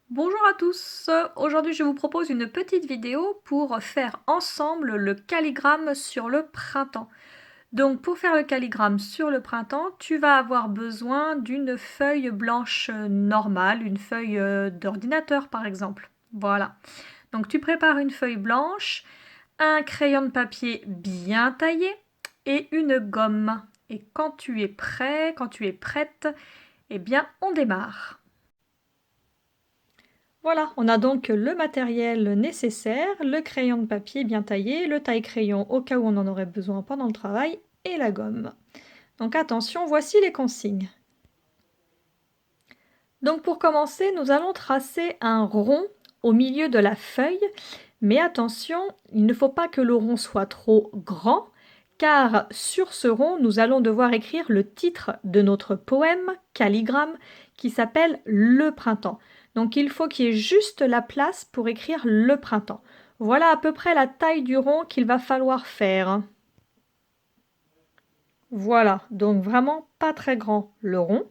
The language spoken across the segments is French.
Bonjour à tous, aujourd'hui je vous propose une petite vidéo pour faire ensemble le calligramme sur le printemps. Donc pour faire le calligramme sur le printemps, tu vas avoir besoin d'une feuille blanche normale, une feuille d'ordinateur par exemple. Voilà. Donc tu prépares une feuille blanche, un crayon de papier bien taillé et une gomme. Et quand tu es prêt, quand tu es prête, eh bien on démarre. Voilà, on a donc le matériel nécessaire, le crayon de papier bien taillé, le taille-crayon au cas où on en aurait besoin pendant le travail, et la gomme. Donc attention, voici les consignes. Donc pour commencer, nous allons tracer un rond au milieu de la feuille, mais attention, il ne faut pas que le rond soit trop grand, car sur ce rond, nous allons devoir écrire le titre de notre poème, calligramme, qui s'appelle « Le printemps ». Donc il faut qu'il y ait juste la place pour écrire « Le printemps ». Voilà à peu près la taille du rond qu'il va falloir faire. Voilà, donc vraiment pas très grand le rond.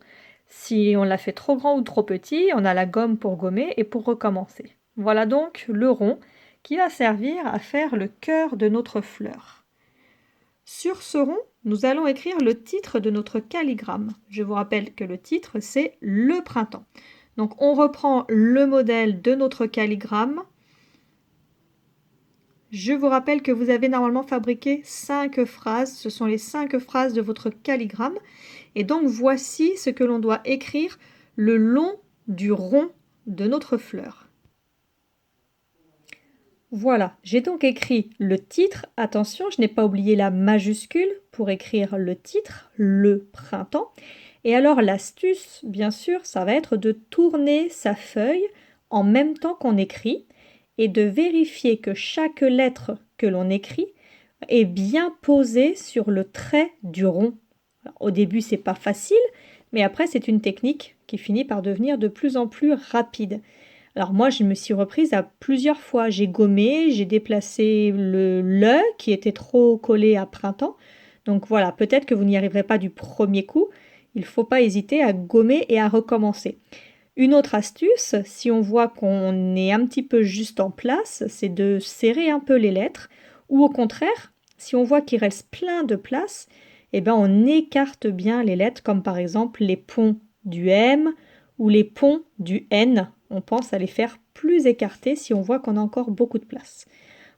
Si on l'a fait trop grand ou trop petit, on a la gomme pour gommer et pour recommencer. Voilà donc le rond qui va servir à faire le cœur de notre fleur. Sur ce rond, nous allons écrire le titre de notre calligramme. Je vous rappelle que le titre, c'est « Le printemps ». Donc on reprend le modèle de notre calligramme. Je vous rappelle que vous avez normalement fabriqué 5 phrases. Ce sont les 5 phrases de votre calligramme. Et donc voici ce que l'on doit écrire le long du rond de notre fleur. Voilà, j'ai donc écrit le titre. Attention, je n'ai pas oublié la majuscule pour écrire le titre, le printemps. Et alors l'astuce, bien sûr, ça va être de tourner sa feuille en même temps qu'on écrit et de vérifier que chaque lettre que l'on écrit est bien posée sur le trait du rond. Alors, au début, c'est pas facile, mais après, c'est une technique qui finit par devenir de plus en plus rapide. Alors moi, je me suis reprise à plusieurs fois. J'ai gommé, j'ai déplacé le qui était trop collé à printemps. Donc voilà, peut-être que vous n'y arriverez pas du premier coup. Il ne faut pas hésiter à gommer et à recommencer. Une autre astuce, si on voit qu'on est un petit peu juste en place, c'est de serrer un peu les lettres. Ou au contraire, si on voit qu'il reste plein de place, eh ben on écarte bien les lettres, comme par exemple les ponts du M ou les ponts du N. On pense à les faire plus écartés si on voit qu'on a encore beaucoup de place.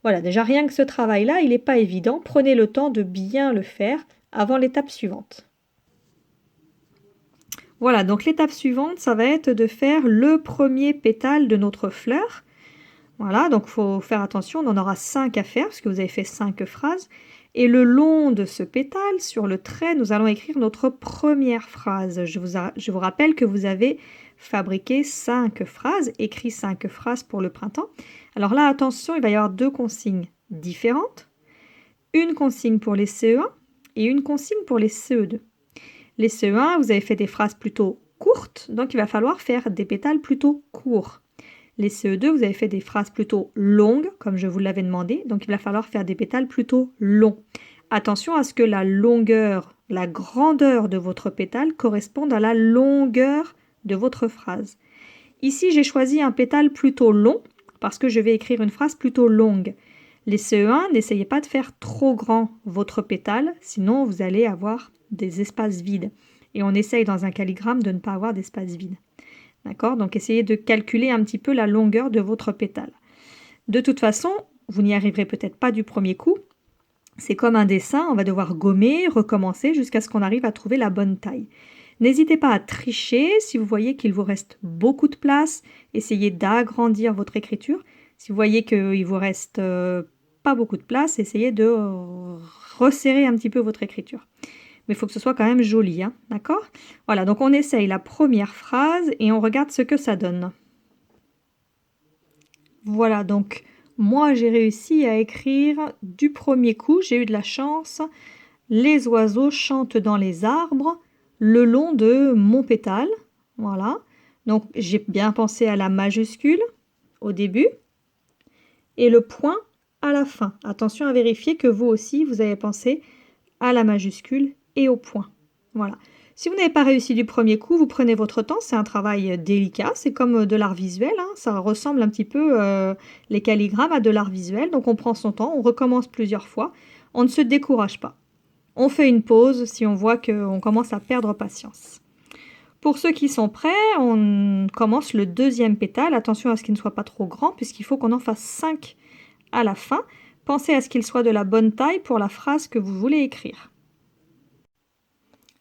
Voilà, déjà rien que ce travail-là, il n'est pas évident. Prenez le temps de bien le faire avant l'étape suivante. Voilà, donc l'étape suivante, ça va être de faire le premier pétale de notre fleur. Voilà, donc il faut faire attention, on en aura 5 à faire, parce que vous avez fait 5 phrases. Et le long de ce pétale, sur le trait, nous allons écrire notre première phrase. Je vous rappelle que vous avez fabriqué 5 phrases, écrit 5 phrases pour le printemps. Alors là, attention, il va y avoir 2 consignes différentes. Une consigne pour les CE1 et une consigne pour les CE2. Les CE1, vous avez fait des phrases plutôt courtes, donc il va falloir faire des pétales plutôt courts. Les CE2, vous avez fait des phrases plutôt longues, comme je vous l'avais demandé, donc il va falloir faire des pétales plutôt longs. Attention à ce que la longueur, la grandeur de votre pétale corresponde à la longueur de votre phrase. Ici, j'ai choisi un pétale plutôt long, parce que je vais écrire une phrase plutôt longue. Les CE1, n'essayez pas de faire trop grand votre pétale, sinon vous allez avoir des espaces vides. Et on essaye dans un calligramme de ne pas avoir d'espace vide. D'accord? Donc essayez de calculer un petit peu la longueur de votre pétale. De toute façon, vous n'y arriverez peut-être pas du premier coup. C'est comme un dessin, on va devoir gommer, recommencer jusqu'à ce qu'on arrive à trouver la bonne taille. N'hésitez pas à tricher si vous voyez qu'il vous reste beaucoup de place. Essayez d'agrandir votre écriture. Si vous voyez qu'il vous reste pas beaucoup de place, essayez de resserrer un petit peu votre écriture. Mais il faut que ce soit quand même joli, hein, d'accord? Voilà, donc on essaye la première phrase et on regarde ce que ça donne. Voilà, donc moi j'ai réussi à écrire du premier coup, j'ai eu de la chance. Les oiseaux chantent dans les arbres le long de mon pétale. Voilà, donc j'ai bien pensé à la majuscule au début et le point à la fin. Attention à vérifier que vous aussi vous avez pensé à la majuscule et au point. Voilà. Si vous n'avez pas réussi du premier coup, vous prenez votre temps, c'est un travail délicat, c'est comme de l'art visuel, hein, ça ressemble un petit peu, les calligrammes à de l'art visuel, donc on prend son temps, on recommence plusieurs fois, on ne se décourage pas. On fait une pause si on voit qu'on commence à perdre patience. Pour ceux qui sont prêts, on commence le deuxième pétale. Attention à ce qu'il ne soit pas trop grand puisqu'il faut qu'on en fasse 5 à la fin. Pensez à ce qu'il soit de la bonne taille pour la phrase que vous voulez écrire.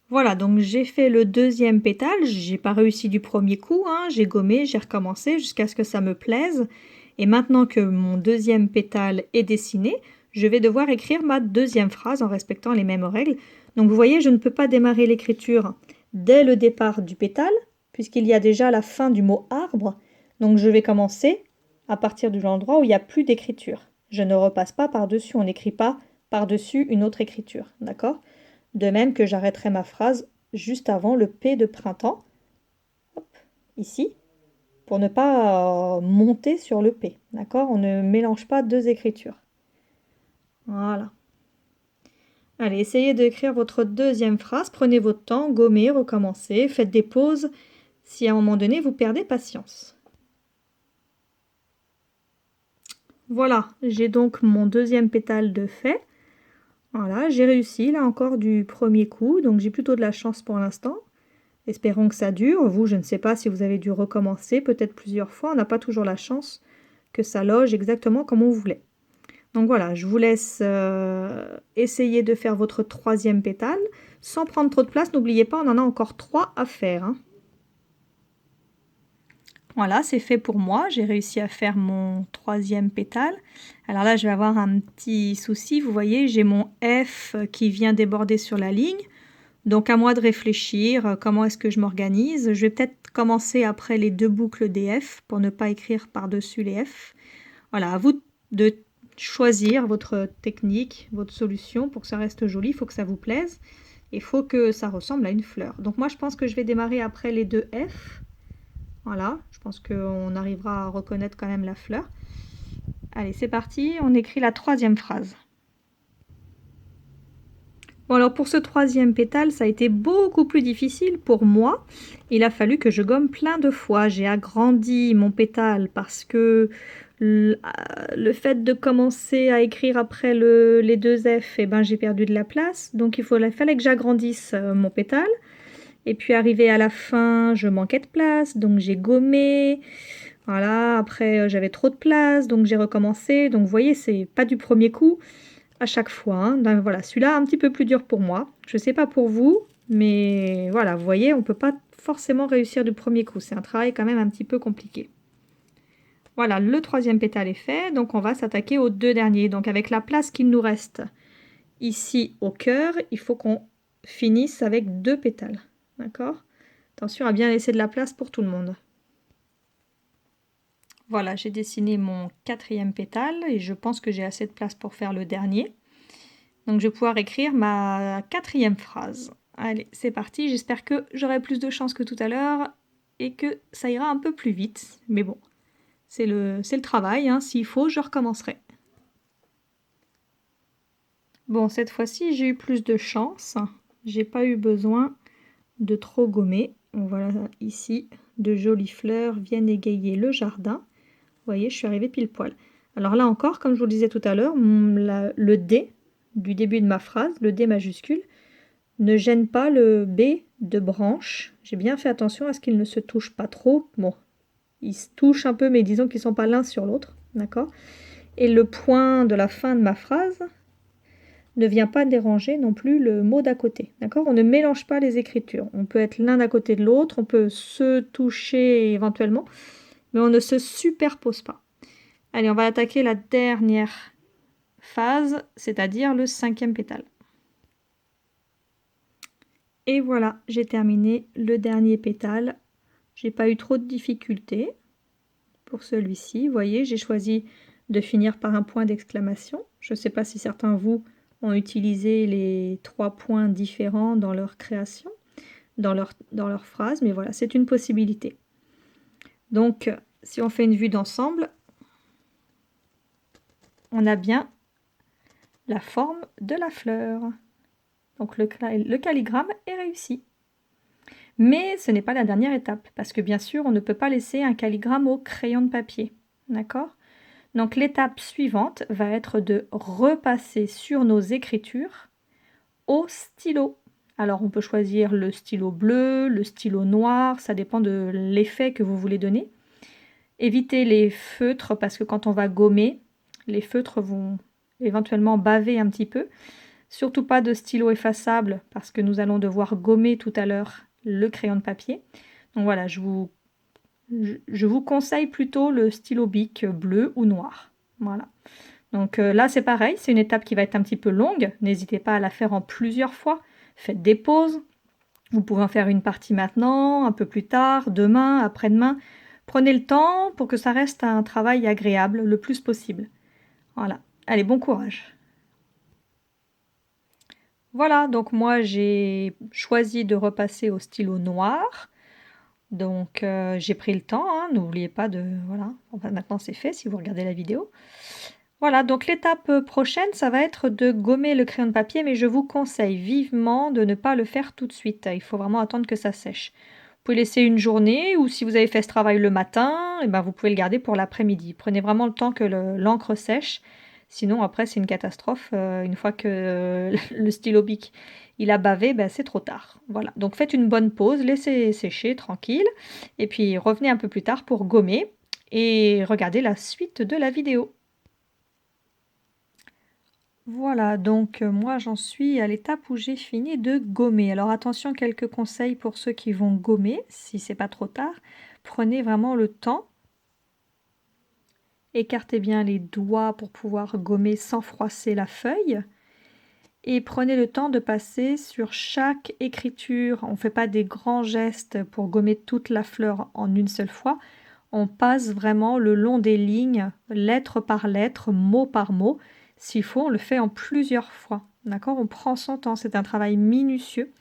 Voilà, donc j'ai fait le deuxième pétale. J'ai pas réussi du premier coup, hein. J'ai gommé, j'ai recommencé jusqu'à ce que ça me plaise. Et maintenant que mon deuxième pétale est dessiné, je vais devoir écrire ma deuxième phrase en respectant les mêmes règles. Donc vous voyez, je ne peux pas démarrer l'écriture dès le départ du pétale, puisqu'il y a déjà la fin du mot arbre. Donc je vais commencer à partir de l'endroit où il n'y a plus d'écriture. Je ne repasse pas par-dessus, on n'écrit pas par-dessus une autre écriture, d'accord? De même que j'arrêterai ma phrase juste avant le P de printemps, hop, ici, pour ne pas monter sur le P, d'accord? On ne mélange pas deux écritures. Voilà. Allez, essayez d'écrire votre deuxième phrase, prenez votre temps, gommez, recommencez, faites des pauses si à un moment donné vous perdez patience. Voilà, j'ai donc mon deuxième pétale de fait. Voilà, j'ai réussi là encore du premier coup, donc j'ai plutôt de la chance pour l'instant. Espérons que ça dure. Vous, je ne sais pas si vous avez dû recommencer, peut-être plusieurs fois. On n'a pas toujours la chance que ça loge exactement comme on voulait. Donc voilà, je vous laisse essayer de faire votre troisième pétale sans prendre trop de place. N'oubliez pas, on en a encore 3 à faire, hein. Voilà, c'est fait pour moi. J'ai réussi à faire mon troisième pétale. Alors là, je vais avoir un petit souci. Vous voyez, j'ai mon F qui vient déborder sur la ligne. Donc à moi de réfléchir, comment est-ce que je m'organise. Je vais peut-être commencer après les 2 boucles des F pour ne pas écrire par-dessus les F. Voilà, à vous de choisir votre technique, votre solution pour que ça reste joli. Il faut que ça vous plaise. Il faut que ça ressemble à une fleur. Donc moi, je pense que je vais démarrer après les 2 F. Voilà, je pense qu'on arrivera à reconnaître quand même la fleur. Allez, c'est parti, on écrit la troisième phrase. Bon alors pour ce troisième pétale, ça a été beaucoup plus difficile pour moi. Il a fallu que je gomme plein de fois. J'ai agrandi mon pétale parce que le fait de commencer à écrire après les 2 F, eh ben, j'ai perdu de la place. Donc il fallait que j'agrandisse mon pétale. Et puis arrivé à la fin, je manquais de place, donc j'ai gommé. Voilà, après j'avais trop de place, donc j'ai recommencé. Donc vous voyez, c'est pas du premier coup à chaque fois, hein. Ben, voilà, celui-là un petit peu plus dur pour moi. Je sais pas pour vous, mais voilà, vous voyez, on peut pas forcément réussir du premier coup. C'est un travail quand même un petit peu compliqué. Voilà, le troisième pétale est fait, donc on va s'attaquer aux 2 derniers. Donc avec la place qu'il nous reste ici au cœur, il faut qu'on finisse avec 2 pétales. D'accord? Attention à bien laisser de la place pour tout le monde. Voilà, j'ai dessiné mon 4e pétale et je pense que j'ai assez de place pour faire le dernier. Donc je vais pouvoir écrire ma 4e phrase. Allez, c'est parti. J'espère que j'aurai plus de chance que tout à l'heure et que ça ira un peu plus vite. Mais bon, c'est le travail, hein. S'il faut, je recommencerai. Bon, cette fois-ci, j'ai eu plus de chance. J'ai pas eu besoin de trop gommer. Voilà, ici, de jolies fleurs viennent égayer le jardin. Vous voyez, je suis arrivée pile poil. Alors là encore, comme je vous le disais tout à l'heure, le D du début de ma phrase, le D majuscule, ne gêne pas le B de branche. J'ai bien fait attention à ce qu'ils ne se touchent pas trop. Bon, ils se touchent un peu, mais disons qu'ils ne sont pas l'un sur l'autre. D'accord? Et le point de la fin de ma phrase ne vient pas déranger non plus le mot d'à côté. D'accord? On ne mélange pas les écritures. On peut être l'un à côté de l'autre, on peut se toucher éventuellement, mais on ne se superpose pas. Allez, on va attaquer la dernière phase, c'est-à-dire le 5e pétale. Et voilà, j'ai terminé le dernier pétale. J'ai pas eu trop de difficultés pour celui-ci. Vous voyez, j'ai choisi de finir par un point d'exclamation. Je ne sais pas si certains de vous ont utilisé les 3 points différents dans leur création, dans leur phrase, mais voilà, c'est une possibilité. Donc, si on fait une vue d'ensemble, on a bien la forme de la fleur. Donc le calligramme est réussi. Mais ce n'est pas la dernière étape, parce que bien sûr, on ne peut pas laisser un calligramme au crayon de papier. D'accord? Donc l'étape suivante va être de repasser sur nos écritures au stylo. Alors on peut choisir le stylo bleu, le stylo noir, ça dépend de l'effet que vous voulez donner. Évitez les feutres parce que quand on va gommer, les feutres vont éventuellement baver un petit peu. Surtout pas de stylo effaçable parce que nous allons devoir gommer tout à l'heure le crayon de papier. Donc voilà, je vous conseille plutôt le stylo bic bleu ou noir. Voilà. Donc là, c'est pareil, c'est une étape qui va être un petit peu longue. N'hésitez pas à la faire en plusieurs fois. Faites des pauses. Vous pouvez en faire une partie maintenant, un peu plus tard, demain, après-demain. Prenez le temps pour que ça reste un travail agréable le plus possible. Voilà. Allez, bon courage. Voilà, donc moi j'ai choisi de repasser au stylo noir. Donc j'ai pris le temps, hein, n'oubliez pas de... Voilà, enfin, maintenant c'est fait si vous regardez la vidéo. Voilà, donc l'étape prochaine, ça va être de gommer le crayon de papier, mais je vous conseille vivement de ne pas le faire tout de suite. Il faut vraiment attendre que ça sèche. Vous pouvez laisser une journée, ou si vous avez fait ce travail le matin, et ben vous pouvez le garder pour l'après-midi. Prenez vraiment le temps que l'encre sèche, sinon après c'est une catastrophe. Une fois que le stylo bic il a bavé, ben, c'est trop tard. Voilà, donc faites une bonne pause, laissez sécher tranquille, et puis revenez un peu plus tard pour gommer, et regardez la suite de la vidéo. Voilà, donc moi j'en suis à l'étape où j'ai fini de gommer. Alors attention, quelques conseils pour ceux qui vont gommer, si c'est pas trop tard. Prenez vraiment le temps. Écartez bien les doigts pour pouvoir gommer sans froisser la feuille. Et prenez le temps de passer sur chaque écriture. On ne fait pas des grands gestes pour gommer toute la fleur en une seule fois. On passe vraiment le long des lignes, lettre par lettre, mot par mot. S'il faut, on le fait en plusieurs fois. D'accord? On prend son temps, c'est un travail minutieux.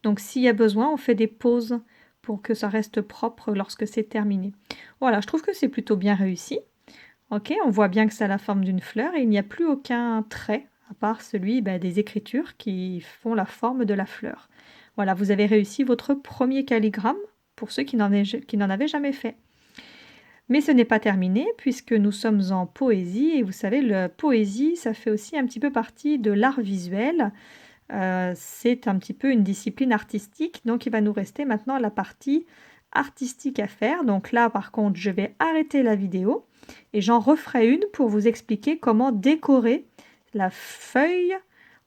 Donc s'il y a besoin, on fait des pauses pour que ça reste propre lorsque c'est terminé. Voilà, je trouve que c'est plutôt bien réussi. Ok, on voit bien que ça a la forme d'une fleur et il n'y a plus aucun trait, à part celui des écritures qui font la forme de la fleur. Voilà, vous avez réussi votre premier calligramme pour ceux qui n'en avaient jamais fait. Mais ce n'est pas terminé puisque nous sommes en poésie et vous savez, la poésie, ça fait aussi un petit peu partie de l'art visuel. C'est un petit peu une discipline artistique, donc il va nous rester maintenant la partie artistique à faire. Donc là, par contre, je vais arrêter la vidéo et j'en referai une pour vous expliquer comment décorer la feuille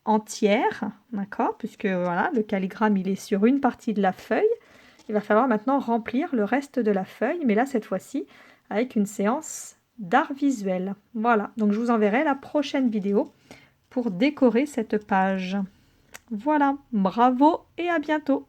entière, d'accord? Puisque voilà, le calligramme, il est sur une partie de la feuille. Il va falloir maintenant remplir le reste de la feuille, mais là, cette fois-ci, avec une séance d'art visuel. Voilà, donc je vous enverrai la prochaine vidéo pour décorer cette page. Voilà, bravo et à bientôt!